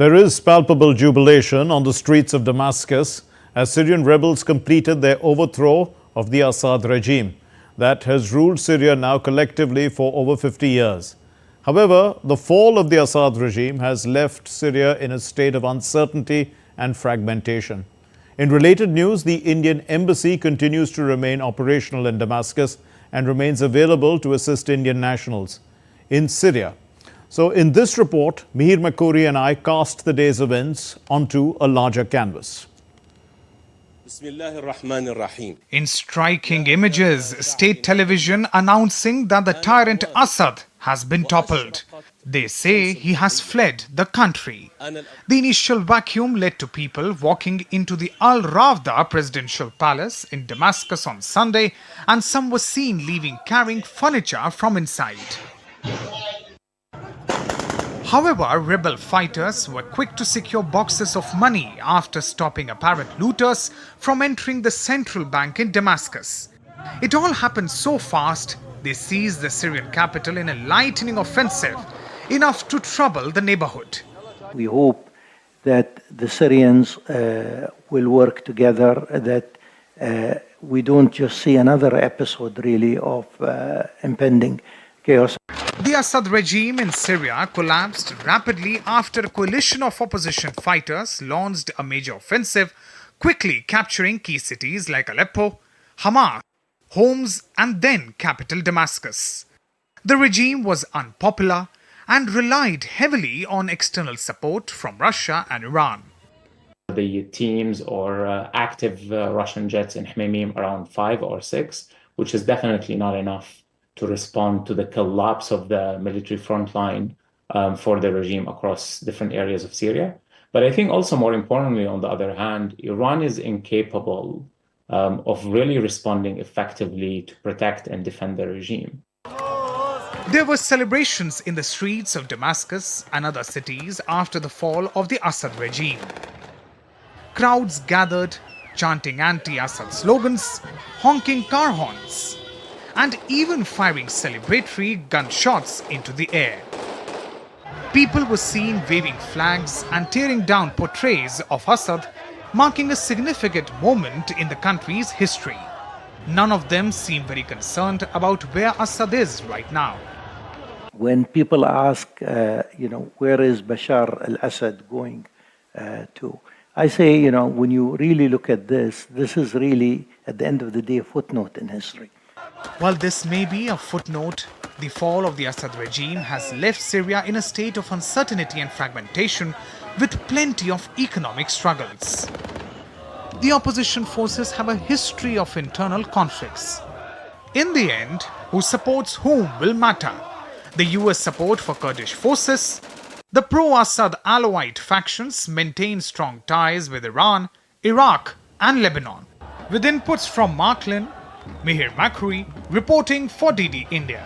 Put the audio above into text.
There is palpable jubilation on the streets of Damascus as Syrian rebels completed their overthrow of the Assad regime that has ruled Syria now collectively for over 50 years. However, the fall of the Assad regime has left Syria in a state of uncertainty and fragmentation. In related news, the Indian embassy continues to remain operational in Damascus and remains available to assist Indian nationals in Syria. So in this report, Mihir Makuri and I cast the day's events onto a larger canvas. In striking images, state television announcing that the tyrant Assad has been toppled. They say he has fled the country. The initial vacuum led to people walking into the Al Rawda presidential palace in Damascus on Sunday, and some were seen leaving carrying furniture from inside. However, rebel fighters were quick to secure boxes of money after stopping apparent looters from entering the central bank in Damascus. It all happened so fast, they seized the Syrian capital in a lightning offensive, enough to trouble the neighborhood. We hope that the Syrians will work together, that we don't just see another episode really of impending chaos. The Assad regime in Syria collapsed rapidly after a coalition of opposition fighters launched a major offensive, quickly capturing key cities like Aleppo, Hama, Homs, and then capital Damascus. The regime was unpopular and relied heavily on external support from Russia and Iran. The teams or active Russian jets in Hmeimim around 5 or 6, which is definitely not enough to respond to the collapse of the military front line for the regime across different areas of Syria. But I think also more importantly, on the other hand, Iran is incapable of really responding effectively to protect and defend the regime. There were celebrations in the streets of Damascus and other cities after the fall of the Assad regime. Crowds gathered, chanting anti-Assad slogans, honking car horns, and even firing celebratory gunshots into the air. People were seen waving flags and tearing down portraits of Assad, marking a significant moment in the country's history. None of them seem very concerned about where Assad is right now. When people ask, where is Bashar al-Assad going to? I say, when you really look at this is really, at the end of the day, a footnote in history. While this may be a footnote, the fall of the Assad regime has left Syria in a state of uncertainty and fragmentation with plenty of economic struggles. The opposition forces have a history of internal conflicts. In the end, who supports whom will matter. The US support for Kurdish forces, the pro-Assad Alawite factions maintain strong ties with Iran, Iraq and Lebanon. With inputs from Mark Lynn, Mihir Makuri reporting for DD India.